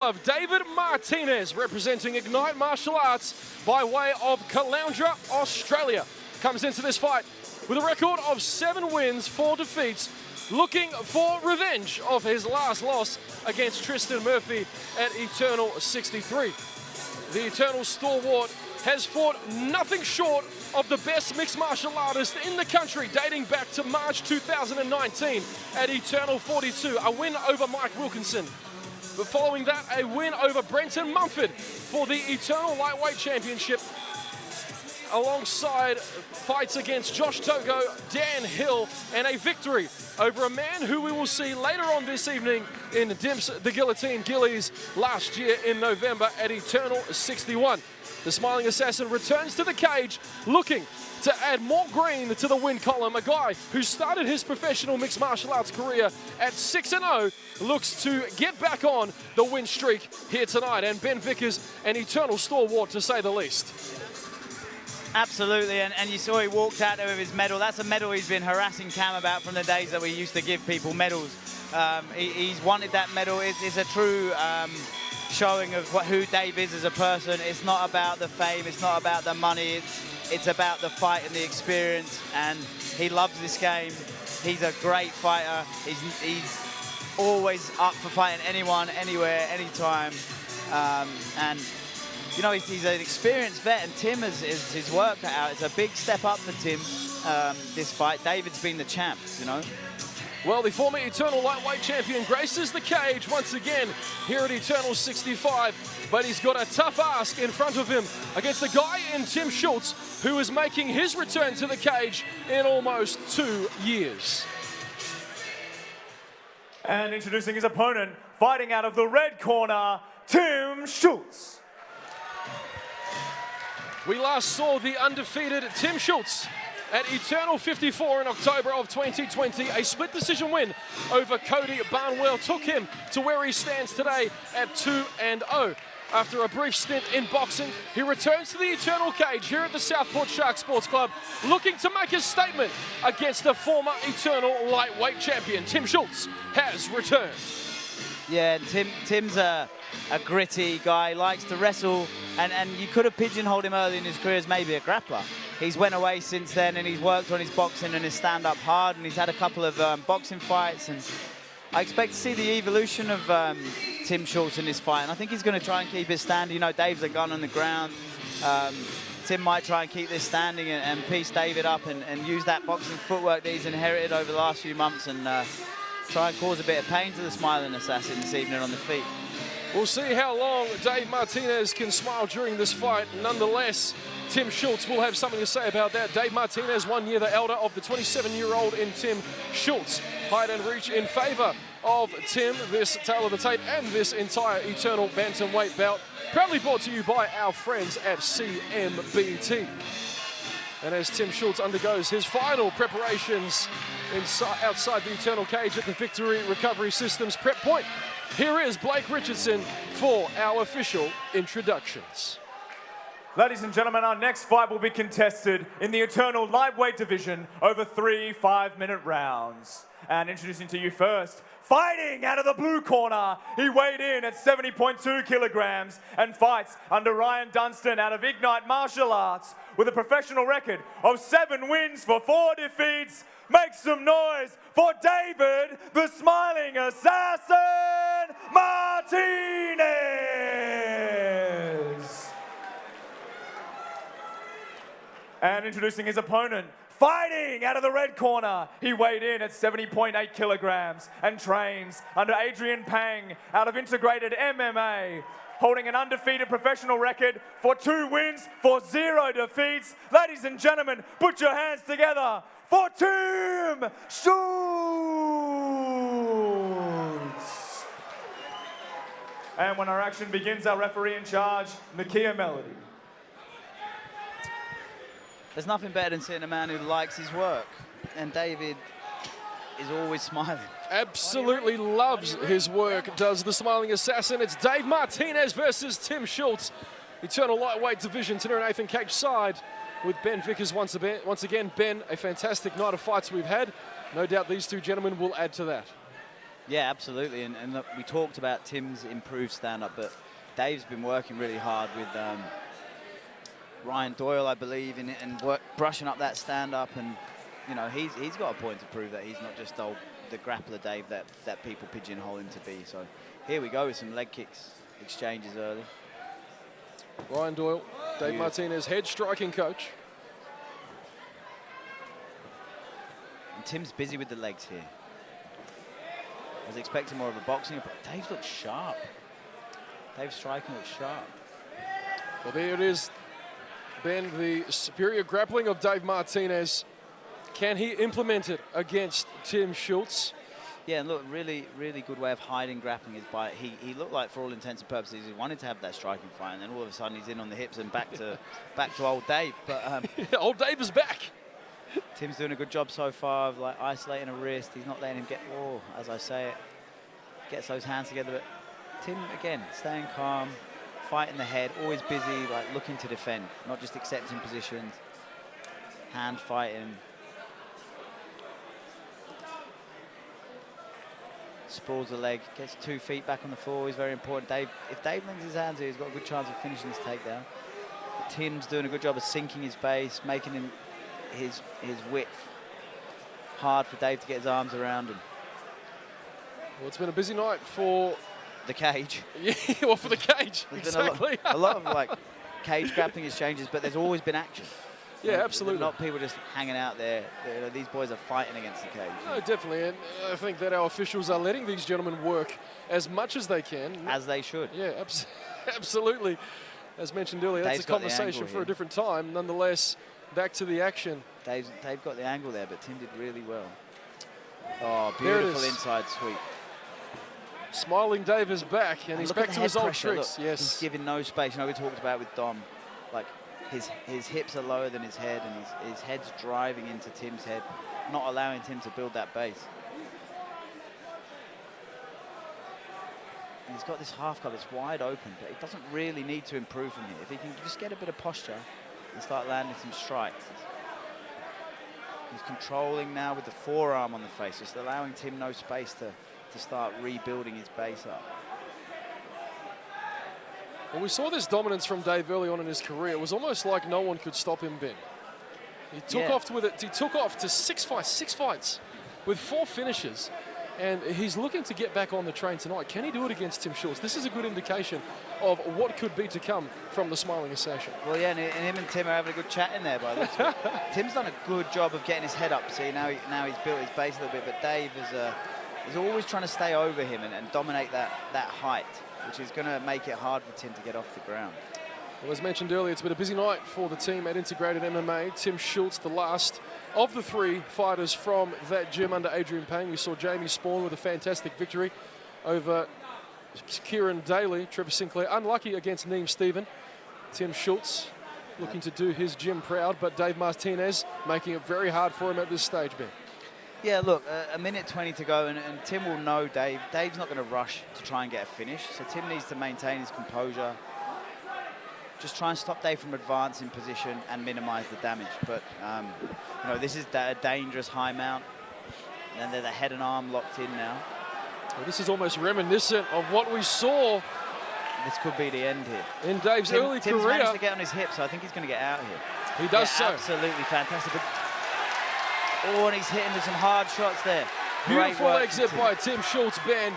Of David Martinez, representing Ignite Martial Arts by way of Caloundra, Australia, comes into this fight with a record of 7 wins, 4 defeats, looking for revenge of his last loss against Tristan Murphy at Eternal 63. The Eternal stalwart has fought nothing short of the best mixed martial artist in the country, dating back to March 2019 at Eternal 42, a win over Mike Wilkinson. But following that, a win over Brenton Mumford for the Eternal Lightweight Championship, alongside fights against Josh Togo, Dan Hill, and a victory over a man who we will see later on this evening in Dimps the Guillotine Gillies last year in November at Eternal 61. The Smiling Assassin returns to the cage looking to add more green to the win column. A guy who started his professional mixed martial arts career at 6-0 looks to get back on the win streak here tonight. And Ben Vickers, an Eternal stalwart to say the least. Absolutely, and you saw he walked out there with his medal. That's a medal he's been harassing Cam about from the days that we used to give people medals. He's wanted that medal. It's a true showing of who Dave is as a person. It's not about the fame, it's not about the money, it's about the fight and the experience, and he loves this game. He's a great fighter. He's always up for fighting anyone, anywhere, anytime. And you know, he's an experienced vet, and Tim has his work cut out. It's a big step up for Tim, this fight. David's been the champ, you know. Well, the former Eternal Lightweight Champion graces the cage once again here at Eternal 65, but he's got a tough ask in front of him against the guy in Tim Schultz, who is making his return to the cage in almost 2 years. And introducing his opponent, fighting out of the red corner, Tim Schultz. We last saw the undefeated Tim Schultz at Eternal 54 in October of 2020. A split decision win over Cody Barnwell took him to where he stands today at 2-0. After a brief stint in boxing, he returns to the Eternal cage here at the Southport Shark Sports Club, looking to make a statement against the former Eternal Lightweight Champion. Tim Schultz has returned. Yeah, Tim's a gritty guy, likes to wrestle, and you could have pigeonholed him early in his career as maybe a grappler. He's went away since then, and he's worked on his boxing and his stand-up hard, and he's had a couple of boxing fights, and I expect to see the evolution of Tim Schultz in this fight, and I think he's going to try and keep his stand. You know, Dave's a gun on the ground. Tim might try and keep this standing and piece David up and use that boxing footwork that he's inherited over the last few months and try and cause a bit of pain to the Smiling Assassin this evening on the feet. We'll see how long Dave Martinez can smile during this fight. Nonetheless, Tim Schultz will have something to say about that. Dave Martinez, 1 year the elder of the 27-year-old in Tim Schultz. Height and reach in favor of Tim, this tale of the tape, and this entire Eternal Bantamweight bout. Proudly brought to you by our friends at CMBT. And as Tim Schultz undergoes his final preparations outside the Eternal cage at the Victory Recovery Systems Prep Point, here is Blake Richardson for our official introductions. Ladies and gentlemen, our next fight will be contested in the Eternal Lightweight division over 3 5-minute rounds. And introducing to you first, fighting out of the blue corner, he weighed in at 70.2 kilograms and fights under Ryan Dunstan out of Ignite Martial Arts with a professional record of 7 wins for 4 defeats. Make some noise for David, the Smiling Assassin Martinez. And introducing his opponent, fighting out of the red corner, he weighed in at 70.8 kilograms and trains under Adrian Pang out of Integrated MMA, holding an undefeated professional record for 2 wins for 0 defeats. Ladies and gentlemen, put your hands together for Tim Schultz. And when our action begins, our referee in charge, Nakia Melody. There's nothing better than seeing a man who likes his work, and David is always smiling. Absolutely loves his work, does the Smiling Assassin. It's Dave Martinez versus Tim Schultz. Eternal Lightweight division, Tanner Nathan cage side with Ben Vickers once again. Ben, a fantastic night of fights we've had. No doubt these two gentlemen will add to that. Yeah, absolutely. And look, we talked about Tim's improved stand-up, but Dave's been working really hard with Ryan Doyle, I believe, and brushing up that stand-up. And, you know, he's got a point to prove that he's not just the grappler Dave that people pigeonhole him to be. So here we go with some leg kicks exchanges early. Ryan Doyle, Dave Martinez, head striking coach. And Tim's busy with the legs here. I was expecting more of a boxing, but Dave looks sharp. Dave's striking looks sharp. Well, there it is, Ben, the superior grappling of Dave Martinez. Can he implement it against Tim Schultz? Yeah, and look, really, really good way of hiding grappling is by he looked like, for all intents and purposes, he wanted to have that striking fight, and then all of a sudden he's in on the hips and back to old Dave. But old Dave is back. Tim's doing a good job so far of like isolating a wrist. He's not letting him get, as I say it, gets those hands together. But Tim, again, staying calm, fighting the head, always busy, like looking to defend, not just accepting positions, hand fighting. Sprawls the leg, gets 2 feet back on the floor. He's very important. If Dave links his hands here, he's got a good chance of finishing this takedown. But Tim's doing a good job of sinking his base, making him his width hard for Dave to get his arms around him. Well, it's been a busy night for the cage. Yeah, well, for the cage, there's exactly. Been a lot of like cage grappling exchanges, but there's always been action. Yeah, absolutely. Not people just hanging out there. You know, these boys are fighting against the cage. No, definitely, and I think that our officials are letting these gentlemen work as much as they can. As they should. Yeah, absolutely. As mentioned earlier, Dave's that's a conversation for a different time. Nonetheless, back to the action. Dave got the angle there, but Tim did really well. Oh, beautiful inside sweep. Smiling Dave is back, and he's back to his old tricks. Look, yes. He's giving no space. You know, we talked about with Dom, like his hips are lower than his head, and his head's driving into Tim's head, not allowing Tim to build that base. And he's got this half guard that's wide open, but he doesn't really need to improve from here. If he can just get a bit of posture and start landing some strikes. He's controlling now with the forearm on the face, just allowing Tim no space to start rebuilding his base up. Well, we saw this dominance from Dave early on in his career. It was almost like no one could stop him, Ben. He took off with it. He took off to six fights with 4 finishes. And he's looking to get back on the train tonight. Can he do it against Tim Schultz? This is a good indication of what could be to come from the Smiling Assassin. Well, yeah, and him and Tim are having a good chat in there, by the way. Tim's done a good job of getting his head up. See, now he's built his base a little bit, but Dave is always trying to stay over him and dominate that height, which is going to make it hard for Tim to get off the ground. Well, as mentioned earlier, it's been a busy night for the team at Integrated MMA. Tim Schultz, the last of the 3 fighters from that gym under Adrian Payne. We saw Jamie Spawn with a fantastic victory over Kieran Daly. Trevor Sinclair unlucky against Neem Stephen. Tim Schultz looking to do his gym proud, but Dave Martinez making it very hard for him at this stage, Ben. Yeah, look, a minute 20 to go, and Tim will know Dave. Dave's not going to rush to try and get a finish, so Tim needs to maintain his composure. Just try and stop Dave from advancing position and minimize the damage. But, you know, this is a dangerous high mount. And they're the head and arm locked in now. Well, this is almost reminiscent of what we saw. This could be the end here. In Dave's early Tim's career. managed to get on his hip, so I think he's going to get out here. He does so. Absolutely fantastic. But, and he's hitting with some hard shots there. Beautiful exit by Tim Schultz, Ben.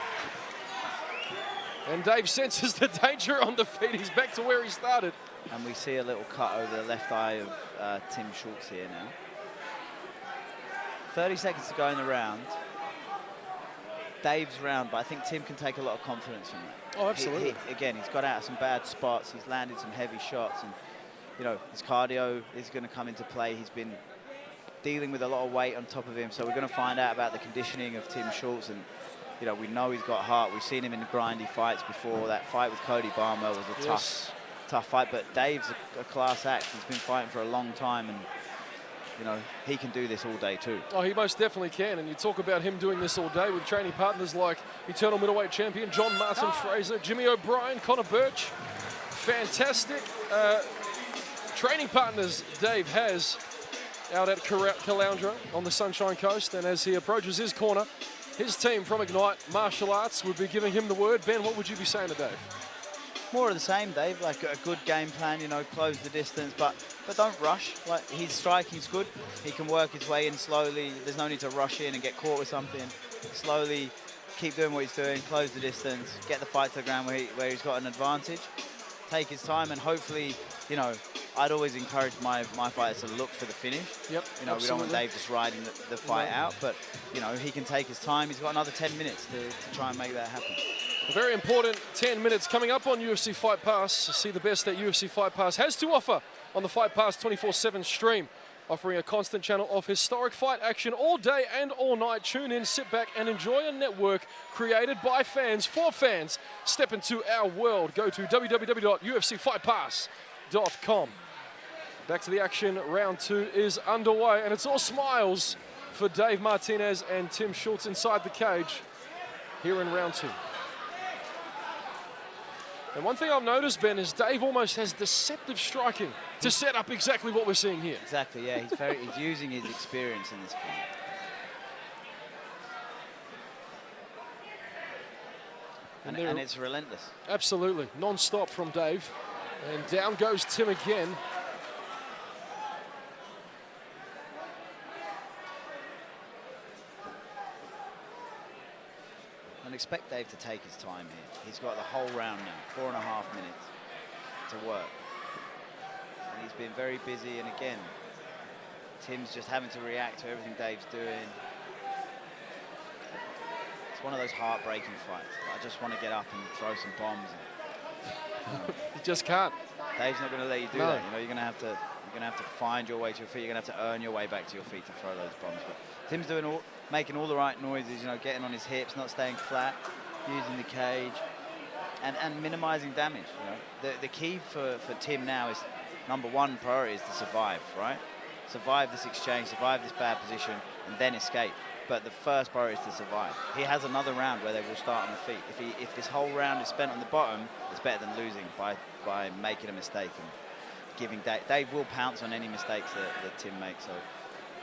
And Dave senses the danger on the feet. He's back to where he started. And we see a little cut over the left eye of Tim Schultz here now. 30 seconds to go in the round. Dave's round, but I think Tim can take a lot of confidence from that. Oh, absolutely. Again, he's got out of some bad spots. He's landed some heavy shots. And, you know, his cardio is going to come into play. He's been dealing with a lot of weight on top of him. So we're going to find out about the conditioning of Tim Schultz. And, you know, we know he's got heart. We've seen him in grindy fights before. That fight with Cody Barmwell was a tough fight. But Dave's a class act. He's been fighting for a long time, and, you know, he can do this all day too. Oh, he most definitely can. And you talk about him doing this all day with training partners like Eternal Middleweight Champion John Martin Fraser, Jimmy O'Brien, Connor Birch. Fantastic training partners Dave has out at Caloundra on the Sunshine Coast. And as he approaches his corner, His team from Ignite Martial Arts would be giving him the word. Ben, what would you be saying to Dave? More of the same, Dave. Like a good game plan, you know, close the distance, but don't rush. Like his striking's good. He can work his way in slowly. There's no need to rush in and get caught with something. Slowly, keep doing what he's doing. Close the distance. Get the fight to the ground where he's got an advantage. Take his time and hopefully, you know, I'd always encourage my fighters to look for the finish. Yep. You know, we don't want Dave just riding the fight out, but you know, he can take his time. He's got another 10 minutes to try and make that happen. A very important 10 minutes coming up on UFC Fight Pass. See the best that UFC Fight Pass has to offer on the Fight Pass 24/7 stream, offering a constant channel of historic fight action all day and all night. Tune in, sit back and enjoy a network created by fans for fans. Step into our world. Go to www.ufcfightpass.com. Back to the action. Round 2 is underway, and it's all smiles for Dave Martinez and Tim Schultz inside the cage here in round 2. And one thing I've noticed, Ben, is Dave almost has deceptive striking to set up exactly what we're seeing here. Exactly, yeah. He's using his experience in this fight. And it's relentless. Absolutely. Non-stop from Dave. And down goes Tim again. And expect Dave to take his time here. He's got the whole round now, 4.5 minutes to work. And he's been very busy, and again, Tim's just having to react to everything Dave's doing. It's one of those heartbreaking fights. I just want to get up and throw some bombs. You just can't. Dave's not going to let you do that. You know, you're going to have to find your way to your feet. You're going to have to earn your way back to your feet to throw those bombs. But Tim's making all the right noises, you know, getting on his hips, not staying flat, using the cage, and minimizing damage. You know, the key for Tim now is, number one priority is to survive, right? Survive this exchange, survive this bad position, and then escape. But the first priority is to survive. He has another round where they will start on the feet. If this whole round is spent on the bottom, it's better than losing by making a mistake and giving Dave will pounce on any mistakes that Tim makes. So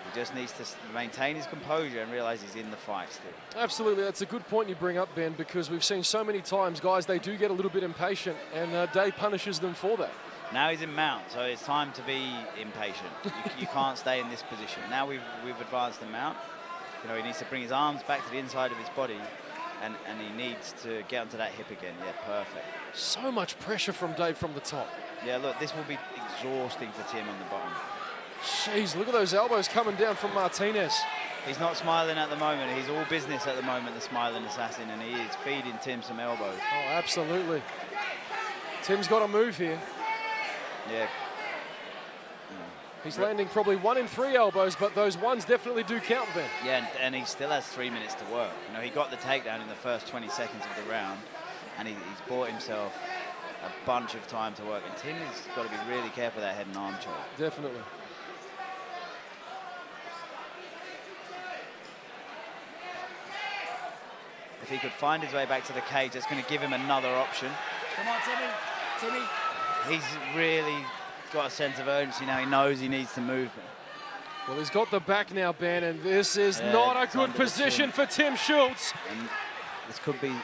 he just needs to maintain his composure and realize he's in the fight still. Absolutely, that's a good point you bring up, Ben, because we've seen so many times guys, they do get a little bit impatient, and Dave punishes them for that. Now he's in mount, so it's time to be impatient. You can't stay in this position. Now we've advanced the mount. You know, he needs to bring his arms back to the inside of his body, and he needs to get onto that hip again. Yeah, perfect. So much pressure from Dave from the top. Yeah, look, this will be exhausting for Tim on the bottom. Jeez, look at those elbows coming down from Martinez. He's not smiling at the moment. He's all business at the moment, the smiling assassin, and he is feeding Tim some elbows. Oh, absolutely. Tim's got to move here. Yeah. He's landing probably 1 in 3 elbows, but those ones definitely do count, Ben. Yeah, and he still has 3 minutes to work. You know, he got the takedown in the first 20 seconds of the round, and he's bought himself a bunch of time to work. And Tim has got to be really careful with that head and arm choke. Definitely. If he could find his way back to the cage, that's going to give him another option. Come on, Timmy. Timmy. He's really got a sense of urgency now. He knows he needs to move. Well, he's got the back now, Ben, and this is not a good position for Tim Schultz. And this could be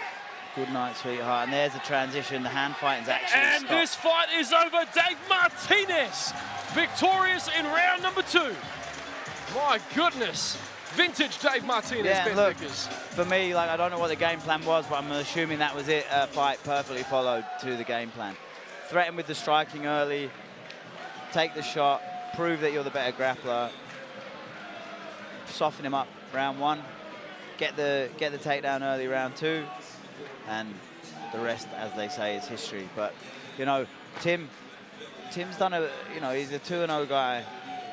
good night, sweetheart. And there's the transition. The hand fighting's actually stopped. This fight is over. Dave Martinez, victorious in round number 2. My goodness. Vintage Dave Martinez, yeah, Ben look, Vickers. For me, like, I don't know what the game plan was, but I'm assuming that was it. Fight perfectly followed to the game plan. Threaten with the striking early, take the shot, prove that you're the better grappler, soften him up round 1, get the takedown early round 2, and the rest, as they say, is history. But you know, Tim's done he's a 2-0 guy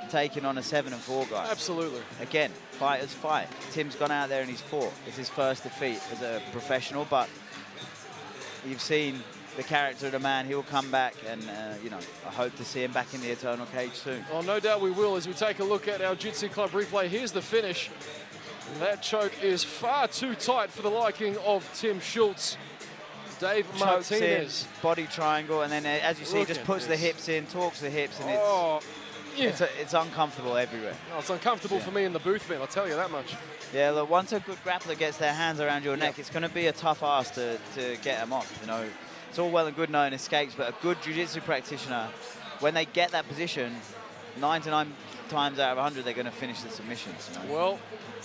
taking on a 7-4 guy. Absolutely. Again, fighters fight. Tim's gone out there and he's fought. It's his first defeat as a professional, but you've seen the character of the man. He will come back, and I hope to see him back in the Eternal Cage soon. Well, no doubt we will as we take a look at our Jiu-Jitsu Club replay. Here's the finish. That choke is far too tight for the liking of Tim Schultz. Dave Martinez. In, body triangle, and then as you see, just puts the hips in, talks the hips, and Yeah. It's uncomfortable everywhere. Oh, it's uncomfortable for me in the booth, man, I'll tell you that much. Yeah, look, once a good grappler gets their hands around your neck, it's going to be a tough ask to get them off. You know, it's all well and good knowing escapes, but a good jiu-jitsu practitioner, when they get that position, 99 times out of 100, they're going to finish the submissions. You know? Well,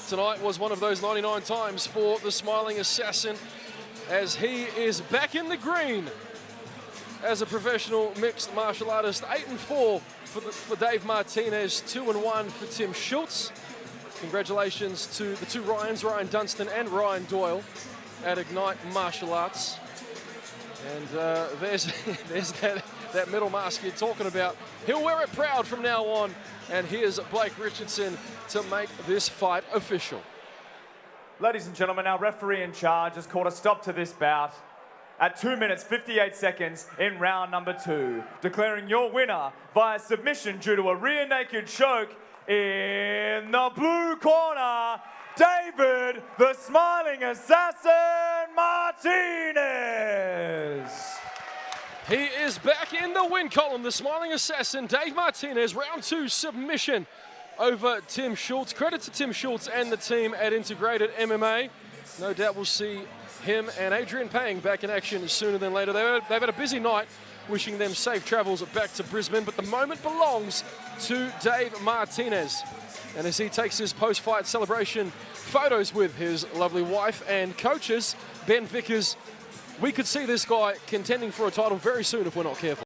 tonight was one of those 99 times for the Smiling Assassin, as he is back in the green as a professional mixed martial artist. 8-4 for Dave Martinez, 2-1 for Tim Schultz. Congratulations to the two Ryans, Ryan Dunstan and Ryan Doyle at Ignite Martial Arts. And there's that middle mask you're talking about. He'll wear it proud from now on. And here's Blake Richardson to make this fight official. Ladies and gentlemen, our referee in charge has called a stop to this bout at 2 minutes 58 seconds in round number 2, declaring your winner via submission due to a rear naked choke in the blue corner, David the Smiling Assassin Martinez. He is back in the win column, the Smiling Assassin, Dave Martinez, round 2 submission over Tim Schultz. Credit to Tim Schultz and the team at Integrated MMA. No doubt we'll see him and Adrian Pang back in action sooner than later. They've had a busy night, wishing them safe travels back to Brisbane, but the moment belongs to Dave Martinez. And as he takes his post-fight celebration photos with his lovely wife and coaches, Ben Vickers, we could see this guy contending for a title very soon if we're not careful.